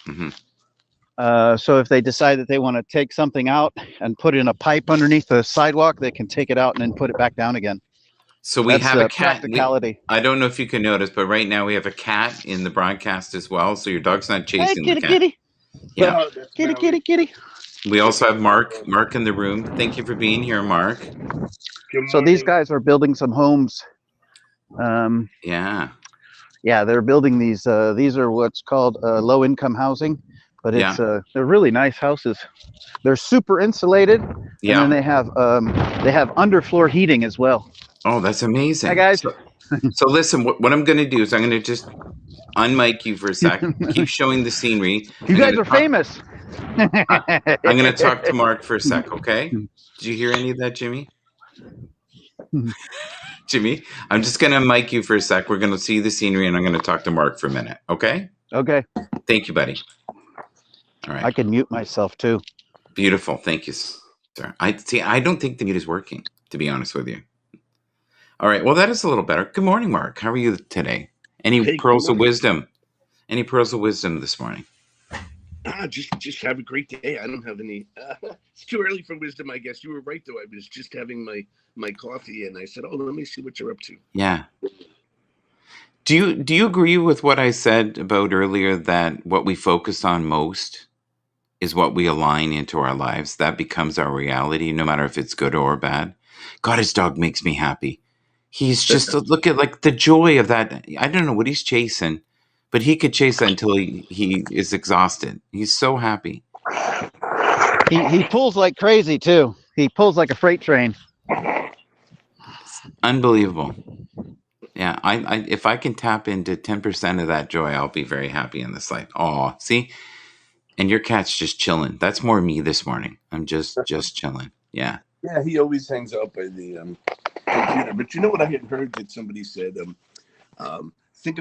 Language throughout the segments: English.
Hmm. So if they decide that they want to take something out and put in a pipe underneath the sidewalk, they can take it out and then put it back down again. So we That's have a cat. practicality. I don't know if you can notice, but right now we have a cat in the broadcast as well. So your dog's not Hey, chasing the kitty, cat. kitty, Yeah. That's kitty, Maui. kitty, kitty. We also have Mark in the room. Thank you for being here, Mark. Good So these morning. guys are building some homes. Yeah. Yeah, they're building these. These are what's called low-income housing, but it's they're really nice houses. They're super insulated, Yeah. and then they have underfloor heating as well. Oh, that's amazing. Hi guys. So listen, what I'm going to do is I'm going to just unmic you for a sec. Keep showing the scenery. You guys are famous. I'm going to talk to Mark for a sec, okay? Did you hear any of that, Jimmy? Jimmy, I'm just going to mic you for a sec. We're going to see the scenery, and I'm going to talk to Mark for a minute, okay? Okay. Thank you, buddy. All right. I can mute myself too. Beautiful. Thank you, sir. I don't think the mute is working, to be honest with you. All right. Well, that is a little better. Good morning, Mark. How are you today? Any pearls of wisdom? Any pearls of wisdom this morning? Just have a great day. I don't have any. It's too early for wisdom, I guess. You were right, though. I was just having my coffee, and I said, "Oh, let me see what you're up to." Yeah. Do you agree with what I said about earlier, that what we focus on most is what we align into our lives? That becomes our reality, no matter if it's good or bad. God, his dog makes me happy. He's just look at like the joy of that. I don't know what he's chasing, but he could chase that until he is exhausted. He's so happy. He pulls like crazy too. He pulls like a freight train. Unbelievable. Yeah, I if I can tap into 10% of that joy, I'll be very happy in this life. Oh, see, and your cat's just chilling. That's more me this morning. I'm just chilling. Yeah. Yeah, he always hangs out by the computer. But you know what I had heard that somebody said? Think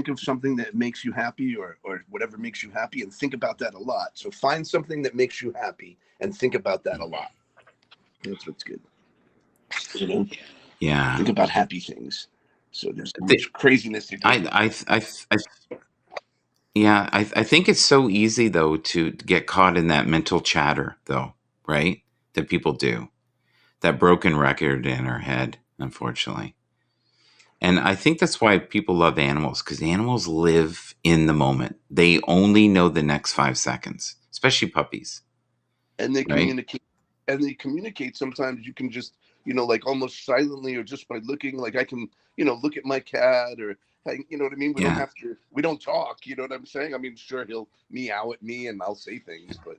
of something that makes you happy, or whatever makes you happy, and think about that a lot. So find something that makes you happy and think about that a lot. That's what's good. You know? Yeah. Think about happy things. So there's craziness. I think it's so easy though to get caught in that mental chatter, though, right? That people do. That broken record in our head, unfortunately. And I think that's why people love animals, because animals live in the moment. They only know the next 5 seconds, especially puppies. And they communicate. And they communicate. Sometimes you can just, like almost silently, or just by looking. Like I can, look at my cat, or you know what I mean. We don't have to. We don't talk. You know what I'm saying? I mean, sure, he'll meow at me, and I'll say things, but.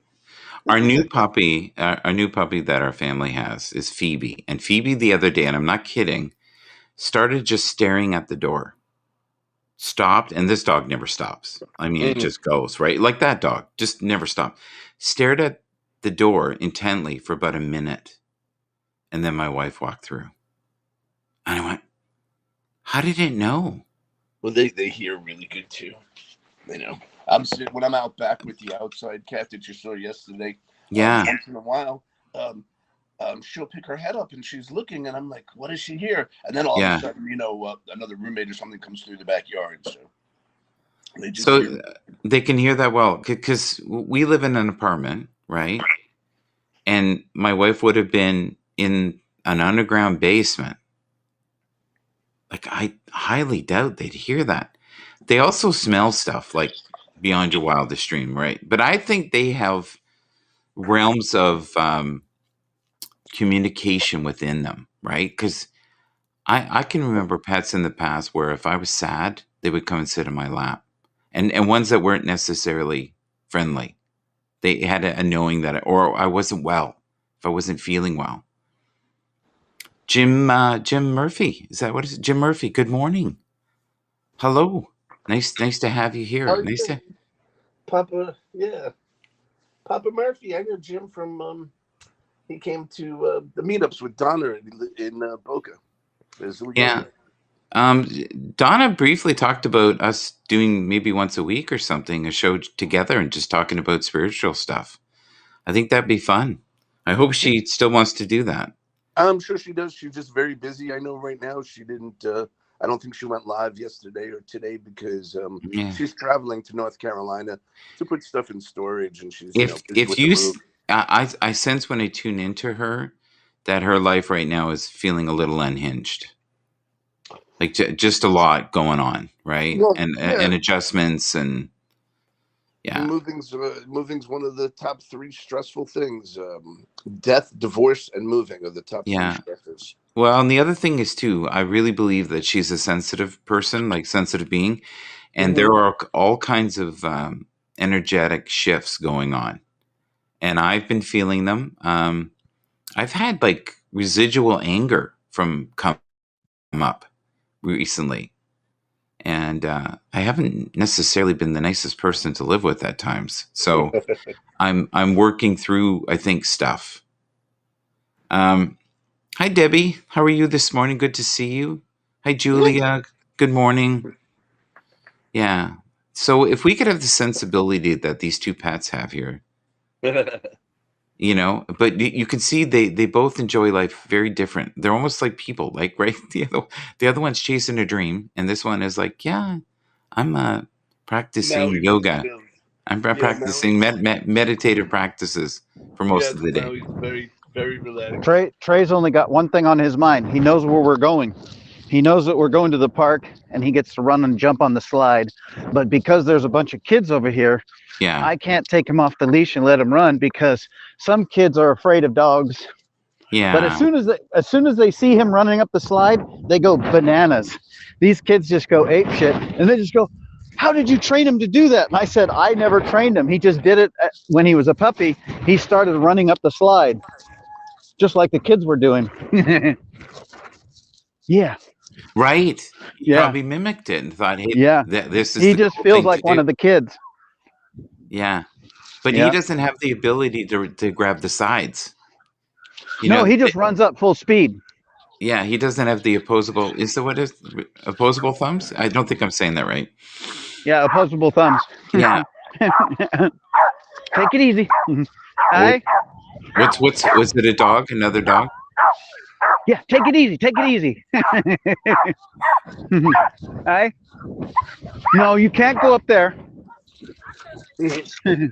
Our new puppy that our family has is Phoebe. And Phoebe the other day, and I'm not kidding, started just staring at the door. Stopped, and this dog never stops. I mean, it just goes, right? Like that dog, just never stopped. Stared at the door intently for about a minute. And then my wife walked through. And I went, how did it know? Well, they hear really good too. I'm sitting when I'm out back with the outside cat that you saw yesterday. Yeah. Once in a while, she'll pick her head up and she's looking, and I'm like, "What is she here?" And then all of a sudden, another roommate or something comes through the backyard. So they can hear that well, because we live in an apartment, right? And my wife would have been in an underground basement. Like, I highly doubt they'd hear that. They also smell stuff, like beyond your wildest dream, right? But I think they have realms of communication within them, right? Because I can remember pets in the past where if I was sad, they would come and sit in my lap, and ones that weren't necessarily friendly. They had a knowing that, or I wasn't well, if I wasn't feeling well. Jim Murphy, is that what it is? Jim Murphy, good morning. Hello. Nice to have you here. Nice to Papa Murphy. I know Jim from he came to the meetups with Donna in Boca. Yeah. Donna briefly talked about us doing maybe once a week or something, a show together and just talking about spiritual stuff. I think that'd be fun. I hope she still wants to do that. I'm sure she does. She's just very busy. I know right now she didn't I don't think she went live yesterday or today because Yeah. she's traveling to North Carolina to put stuff in storage, and she's If busy if with the you, move. I sense when I tune into her that her life right now is feeling a little unhinged. Like just a lot going on, right? Well, and adjustments and yeah. Moving's one of the top 3 stressful things. Death, divorce, and moving are the top 3 Yeah. stressors. Well, and the other thing is too, I really believe that she's a sensitive person, like sensitive being, and there are all kinds of energetic shifts going on, and I've been feeling them. I've had like residual anger from come up recently, and I haven't necessarily been the nicest person to live with at times. So I'm working through, I think, stuff. Hi, Debbie. How are you this morning? Good to see you. Hi, Julia. Good morning. Yeah. So if we could have the sensibility that these two pets have here, but you can see they both enjoy life very different. They're almost like people, like, right? The other one's chasing a dream, and this one is like, yeah, I'm practicing yoga. I'm practicing meditative practices for most of the day. Now he's very, very relaxed. Trey's only got one thing on his mind. He knows where we're going. He knows that we're going to the park, and he gets to run and jump on the slide. But because there's a bunch of kids over here, Yeah. I can't take him off the leash and let him run because some kids are afraid of dogs. Yeah. But as soon as they see him running up the slide, they go bananas. These kids just go ape shit, and they just go, "How did you train him to do that?" And I said, "I never trained him. He just did it when he was a puppy. He started running up the slide, just like the kids were doing." Yeah. Right. He Yeah. probably mimicked it and thought, hey, Yeah. this is He the just cool feels thing like to one do. of the kids. Yeah. But Yeah. he doesn't have the ability to grab the sides. No, he just runs up full speed. Yeah, he doesn't have the opposable. Is that what it is? Opposable thumbs? I don't think I'm saying that right. Yeah, opposable thumbs. Yeah. Take it easy. Hi. Was it a dog? Another dog? Yeah, take it easy. Take it easy. Hi. No, you can't go up there. Do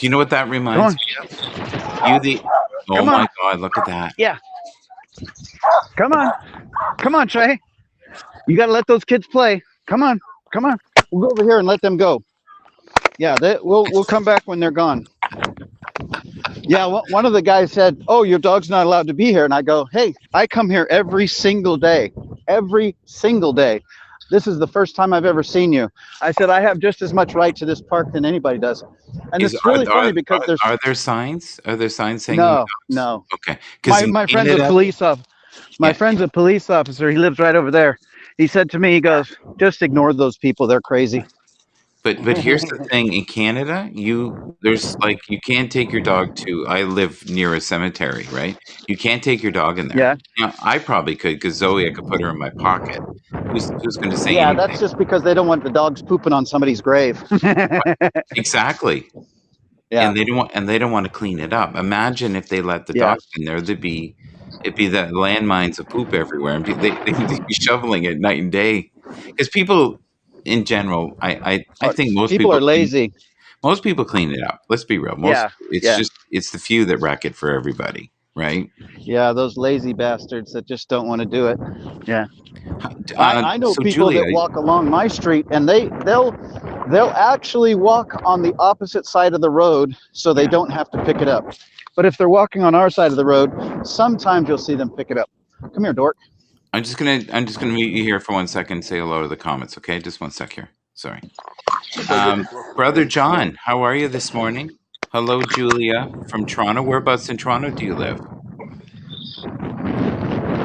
you know what that reminds me of? Oh Come my on. God, look at that. Yeah. Come on. Come on, Trey. You got to let those kids play. Come on. Come on. We'll go over here and let them go. Yeah, we'll come back when they're gone. Yeah, one of the guys said, "Oh, your dog's not allowed to be here." And I go, "Hey, I come here every single day. Every single day. This is the first time I've ever seen you." I said, "I have just as much right to this park than anybody does." And it's really funny because there's... Are there signs? Are there signs saying No. Okay. My friend's a police officer. My friend's a police officer. He lives right over there. He said to me, he goes, "Just ignore those people. They're crazy." But here's the thing: in Canada, you can't take your dog to. I live near a cemetery, right? You can't take your dog in there. Yeah. Now, I probably could because Zoe, I could put her in my pocket. Who's going to say Yeah, anything? that's just because they don't want the dogs pooping on somebody's grave. Exactly. Yeah. And they don't want to clean it up. Imagine if they let the dogs in there. It'd be the landmines of poop everywhere, and they'd be shoveling it night and day. Because people, in general, I think most people are lazy. Most people clean it up. Let's be real. It's the few that wreck it for everybody, right? Yeah, those lazy bastards that just don't want to do it. Yeah. I know people that walk along my street, and they'll actually walk on the opposite side of the road so they don't have to pick it up. But if they're walking on our side of the road, sometimes you'll see them pick it up. Come here, dork. I'm just gonna meet you here for 1 second. Say hello to the comments, okay? Just 1 sec here. Sorry. Brother John, how are you this morning? Hello, Julia from Toronto. Whereabouts in Toronto do you live?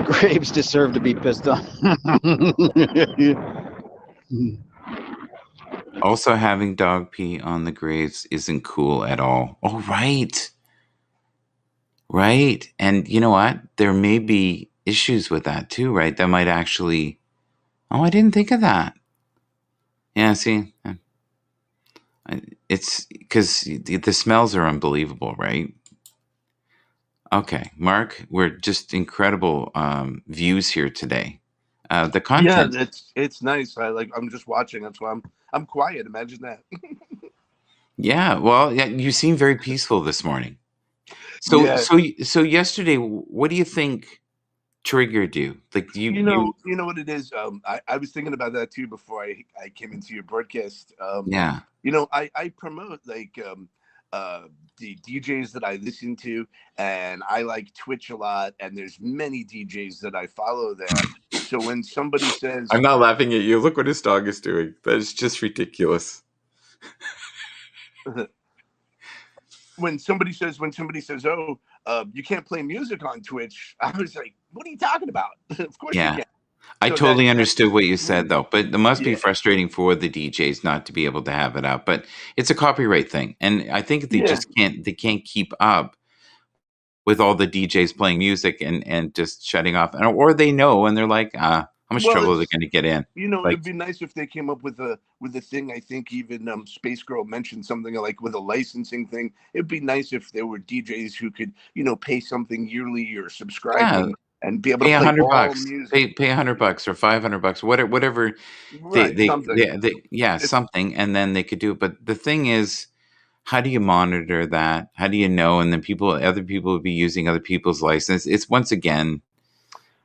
Graves deserve to be pissed off. Also, having dog pee on the graves isn't cool at all. Oh, right. Right. And you know what? There may be issues with that too, right? That might actually... Oh, I didn't think of that. Yeah, see? It's because the smells are unbelievable, right? Okay, Mark, we're just incredible views here today. the Yeah, content. it's nice. I'm just watching. That's why I'm quiet. Imagine that. Yeah, well, yeah, you seem very peaceful this morning. So, Yeah. so yesterday, what do you think triggered you? Like You know what it is. I was thinking about that too before I came into your broadcast. yeah, I promote the DJs that I listen to, and I like Twitch a lot. And there's many DJs that I follow there. So when somebody says, I'm not laughing at you. Look what his dog is doing. That is just ridiculous. when somebody says, "Oh, you can't play music on Twitch," I was like, "What are you talking about? Of course you Yeah. can." I So totally that's understood what you said, though, but it must be yeah, frustrating for the DJs not to be able to have it out. But it's a copyright thing, and I think they yeah. just can't. They can't keep up with all the DJs playing music and just shutting off, or they know and they're like, how much Well, trouble are they it's going to get in? Like, it'd be nice if they came up with a thing. I think even Space Girl mentioned something like with a licensing thing. It'd be nice if there were DJs who could pay something yearly or yeah, subscribing and be able pay to play all $100, music. pay $100 or $500, whatever Right, something. yeah, If something, and then they could do it. But the thing is, how do you monitor that? How do you know? And then other people would be using other people's license. It's once again,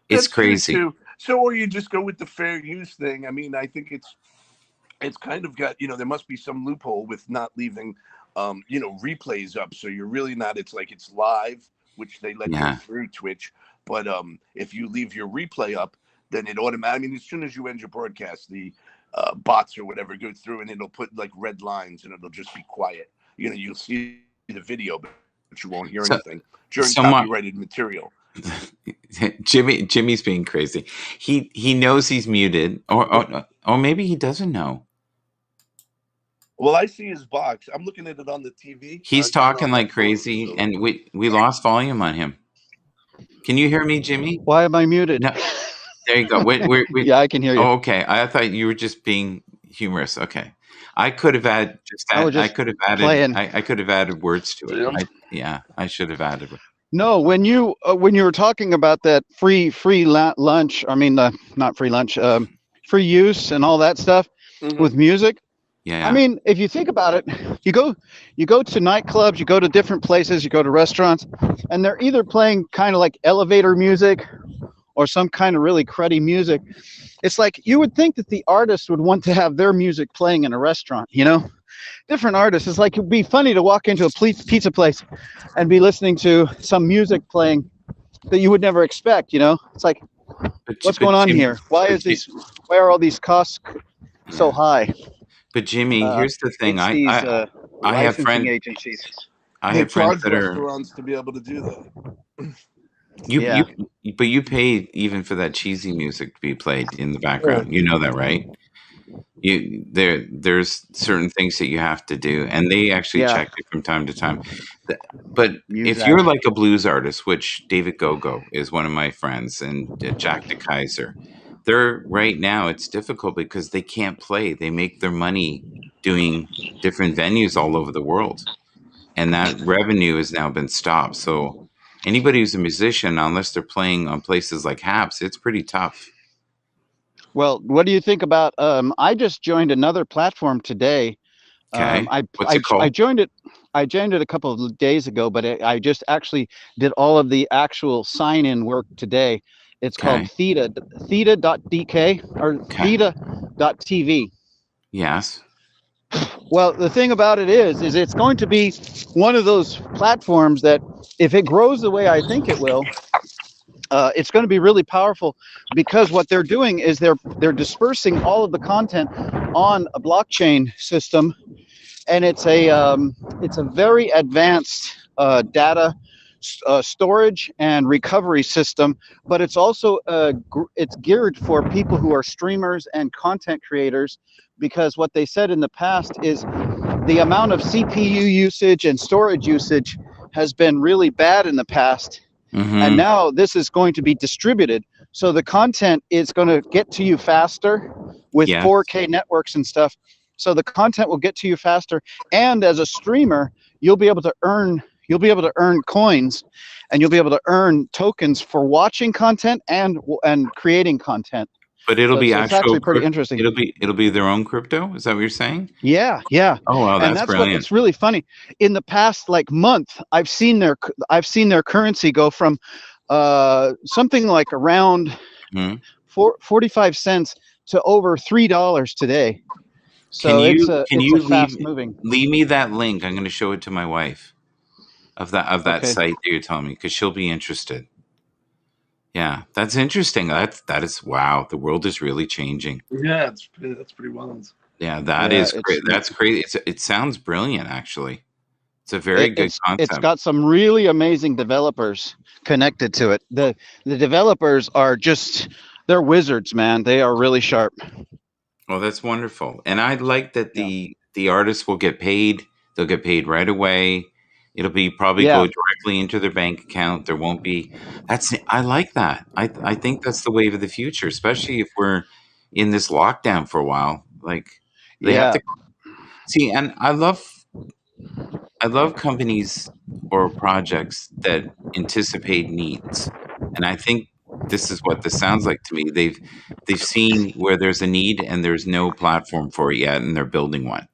it's That's true crazy. too. So, or you just go with the fair use thing. I mean, I think it's kind of got there must be some loophole with not leaving replays up, so you're really not. It's like it's live, which they let go Yeah. through Twitch. But if you leave your replay up, then it automatically. I mean, as soon as you end your broadcast, the bots or whatever go through and it'll put like red lines and it'll just be quiet. You'll see the video, but you won't hear So, anything during someone, copyrighted material. Jimmy's being crazy. He knows he's muted, or maybe he doesn't know. Well, I see his box. I'm looking at it on the TV. He's talking like crazy, and we lost volume on him. Can you hear me, Jimmy? Why am I muted? No. There you go. Yeah, I can hear you. Oh, okay. I thought you were just being humorous. Okay. I could have added I could have added playing. I could have added words to it. I should have added. No, when you were talking about that free lunch, I mean not free lunch, free use and all that stuff with music. Yeah. I mean, if you think about it, you go to nightclubs, you go to different places, you go to restaurants, and they're either playing kind of like elevator music or some kind of really cruddy music. It's like you would think that the artist would want to have their music playing in a restaurant, different artists. It's like it'd be funny to walk into a pizza place and be listening to some music playing that you would never expect. It's like, what's going on here? Why are all these costs so high? But Jimmy, here's the thing. I have friends. Agencies. I have friends that are restaurants to be able to do that. But you pay even for that cheesy music to be played in the background. You know that, right? There's certain things that you have to do, and they actually check it from time to time. But if you're like a blues artist, which David Gogo is one of my friends, and Jack DeKaiser, they're right now it's difficult because they can't play. They make their money doing different venues all over the world, and that revenue has now been stopped. So anybody who's a musician, unless they're playing on places like Haps, it's pretty tough. Well, what do you think about? I just joined another platform today. Okay. What's it called? I joined it a couple of days ago, but I just actually did all of the actual sign-in work today. It's called theta.dk or theta.tv. Yes. Well, the thing about it is it's going to be one of those platforms that if it grows the way I think it will, it's going to be really powerful because what they're doing is they're dispersing all of the content on a blockchain system, and it's a very advanced data storage and recovery system, but it's also it's geared for people who are streamers and content creators, because what they said in the past is the amount of CPU usage and storage usage has been really bad in the past. And now this is going to be distributed, so the content is going to get to you faster with 4K networks and stuff. So the content will get to you faster, and as a streamer, you'll be able to earn coins, and you'll be able to earn tokens for watching content and creating content. But it'll So be it's actually actual pretty interesting. it'll be their own crypto? Is that what you're saying? Yeah, yeah. Oh wow, And that's that's brilliant. what's really funny. In the past like month, I've seen their currency go from something like around Hmm. 45 cents to over $3 today. So it's a fast moving. leave me that link? I'm going to show it to my wife of that Okay. site that you're telling me, because she'll be interested. Yeah, that's interesting. That is wow. The world is really changing. Yeah, that's pretty wild. Yeah, that Yeah, is great. That's great. It sounds brilliant, actually. It's a very good it's concept. got some really amazing developers connected to it. The developers are just, they're wizards, man. They are really sharp. Well, that's wonderful, and I like that the artists will get paid. They'll get paid right away. It'll be probably go directly into their bank account. There won't be. I like that. I think that's the wave of the future, especially if we're in this lockdown for a while. Like they have to see, and I love companies or projects that anticipate needs, and I think this is what this sounds like to me. They've seen where there's a need and there's no platform for it yet, and they're building one.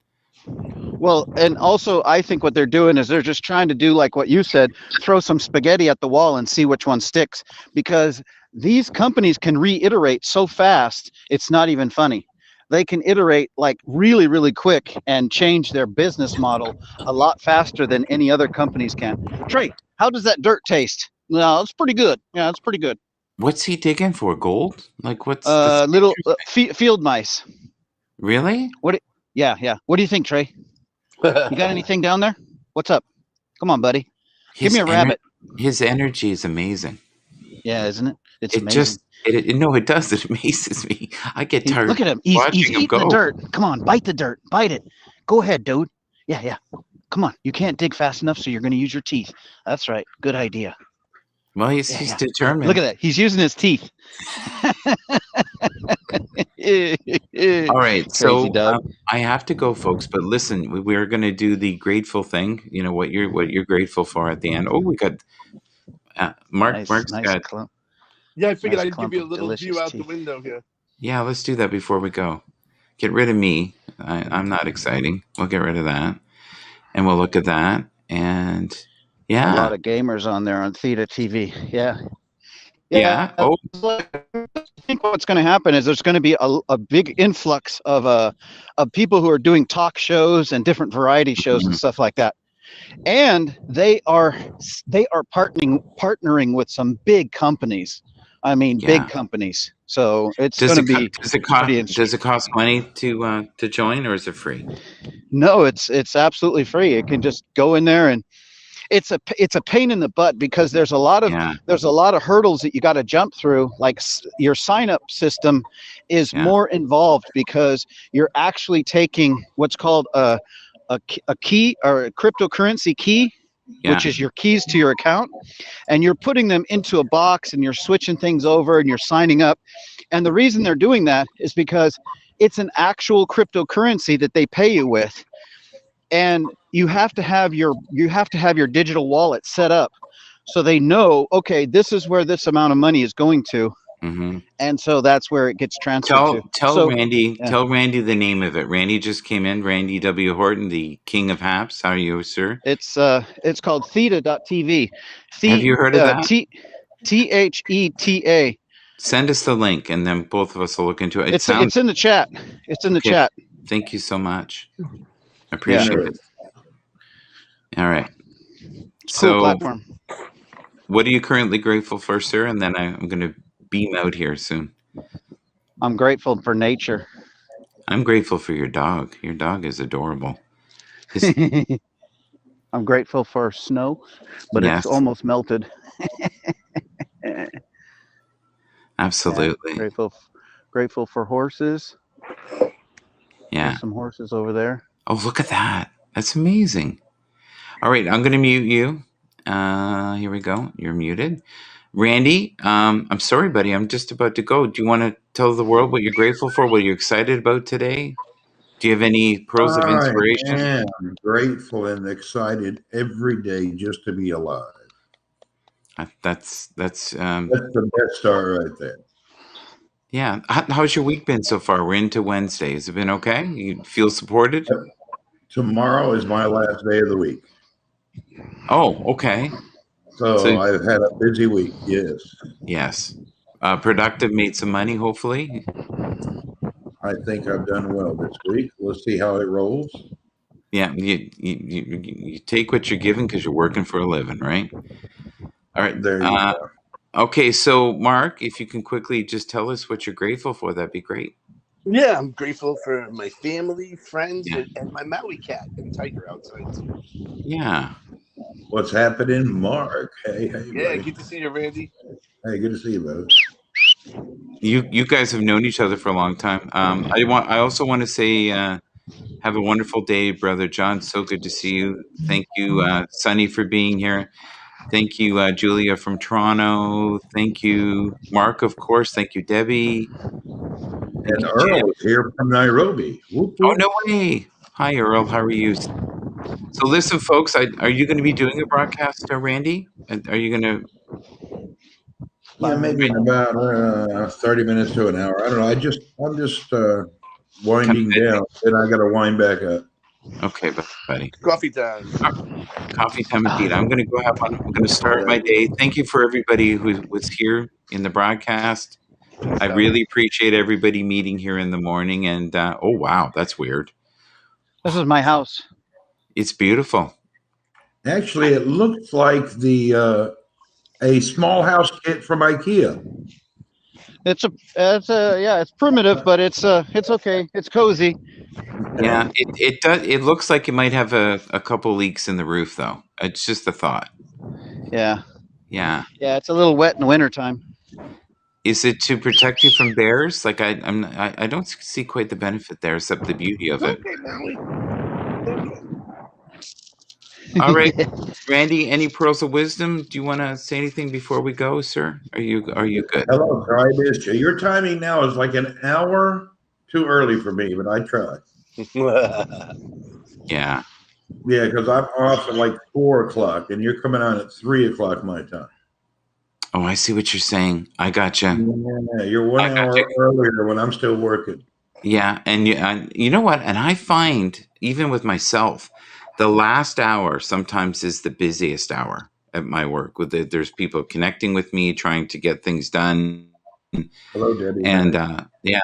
Well, and also I think what they're doing is they're just trying to do like what you said, throw some spaghetti at the wall and see which one sticks, because these companies can reiterate so fast, it's not even funny. They can iterate like really, really quick and change their business model a lot faster than any other companies can. Trey, how does that dirt taste? No, it's pretty good. Yeah, it's pretty good. What's he digging for? Gold? Like what's little field mice. Really? What? Yeah. What do you think, Trey? You got anything down there? What's up? Come on, buddy. Give me a rabbit. His energy is amazing. Yeah, isn't it? It's amazing. No, it does. It amazes me. I get tired. Look at him. He's eating the dirt. Come on, bite the dirt. Bite it. Go ahead, dude. Yeah. Come on. You can't dig fast enough, so you're going to use your teeth. That's right. Good idea. Well, he's determined. Look at that. He's using his teeth. All right. So I have to go, folks. But listen, we're going to do the grateful thing. You know what you're grateful for at the end. Oh, we got Mark. Mark's got. Yeah, I figured I'd give you a little view out the window here. Yeah, let's do that before we go. Get rid of me. I'm not exciting. We'll get rid of that, and we'll look at that. And yeah, a lot of gamers on there on Theta TV. Yeah. Oh, I think what's going to happen is there's going to be a big influx of people who are doing talk shows and different variety shows and stuff like that. And they are partnering with some big companies. I mean, big companies. So it's going to be. Does it cost money to join, or is it free? No, it's absolutely free. It can just go in there, and it's a pain in the butt because there's a lot of hurdles that you got to jump through. Like your sign up system is more involved because you're actually taking what's called a key or a cryptocurrency key. Which is your keys to your account, and you're putting them into a box and you're switching things over and you're signing up. And the reason they're doing that is because it's an actual cryptocurrency that they pay you with, and you have to have your digital wallet set up so they know, okay, this is where this amount of money is going to. Mm-hmm. And so that's where it gets transferred to. Tell Randy the name of it. Randy just came in. Randy W. Horton, the king of haps. How are you, sir? It's called Theta.tv. Have you heard of that? THETA. Send us the link, and then both of us will look into it. It's in the chat. It's in the chat. Thank you so much. I appreciate it. All right. Cool platform. What are you currently grateful for, sir? And then I'm going to beam out here soon. I'm grateful for nature. I'm grateful for your dog. Your dog is adorable. I'm grateful for snow, but it's almost melted. Absolutely. Yeah, grateful for horses. Yeah. There's some horses over there. Oh, look at that. That's amazing. All right, I'm going to mute you. Here we go. You're muted. Randy, I'm sorry, buddy. I'm just about to go. Do you want to tell the world what you're grateful for? What you're excited about today? Do you have any pearls of inspiration? I'm grateful and excited every day just to be alive. That's the best start right there. Yeah. How's your week been so far? We're into Wednesday. Has it been okay? You feel supported? Tomorrow is my last day of the week. Oh, okay. So I've had a busy week. Yes. Yes. Productive, made some money, hopefully. I think I've done well this week. We'll see how it rolls. Yeah. You take what you're given because you're working for a living, right? All right. There you go. Okay. So, Mark, if you can quickly just tell us what you're grateful for, that'd be great. Yeah, I'm grateful for my family, friends, and my Maui cat and tiger outside too. Yeah. What's happening, Mark? Hey, Yeah, buddy. good to see you, Randy. Hey, good to see you, brother. You guys have known each other for a long time. I also want to say have a wonderful day, Brother John. So good to see you. Thank you, Sonny, for being here. Thank you, Julia from Toronto. Thank you, Mark, of course. Thank you, Debbie. Thank And you, Earl Jim. is here from Nairobi. Whoop, Oh, whoop. no way. Hi, Earl. How are you? So listen, folks, are you going to be doing a broadcast, Randy? Are you going to? Yeah, maybe in about 30 minutes to an hour. I don't know. I'm just winding down. Then I got to wind back up. Okay, buddy. Coffee time. Coffee time indeed. I'm going to go have fun. I'm going to start my day. Thank you for everybody who was here in the broadcast. I really appreciate everybody meeting here in the morning. And oh, wow, that's weird. This is my house. It's beautiful. Actually, it looks like a small house kit from IKEA. It's primitive, but it's okay. It's cozy. Yeah, it does. It looks like it might have a couple leaks in the roof, though. It's just a thought. Yeah. Yeah. Yeah, it's a little wet in the wintertime. Is it to protect you from bears? Like I don't see quite the benefit there, except the beauty of it. All right, Randy. Any pearls of wisdom? Do you want to say anything before we go, sir? Are you good? Hello, I missed you. Your timing now is like an hour too early for me, but I try. Yeah. Yeah, because I'm off at like 4 o'clock, and you're coming on at 3 o'clock my time. Oh, I see what you're saying. I gotcha. Yeah, you're 1 hour earlier when I'm still working. Yeah, and you know what? And I find, even with myself, the last hour sometimes is the busiest hour at my work. There's people connecting with me, trying to get things done. Hello, Debbie. And yeah.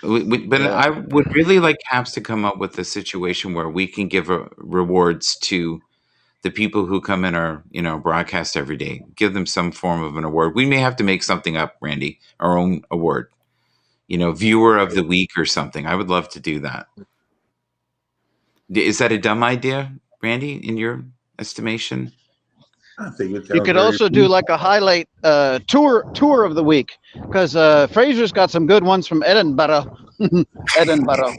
But I would really like Habs to come up with a situation where we can give rewards to the people who come in our broadcast every day. Give them some form of an award. We may have to make something up, Randy, our own award. Viewer of the week or something. I would love to do that. Is that a dumb idea, Randy, in your estimation? I think it's you could also do like a highlight tour of the week, because Fraser's got some good ones from Edinburgh. Edinburgh.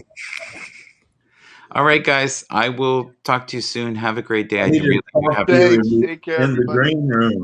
All right, guys. I will talk to you soon. Have a great day. I need to talk to you in the green room.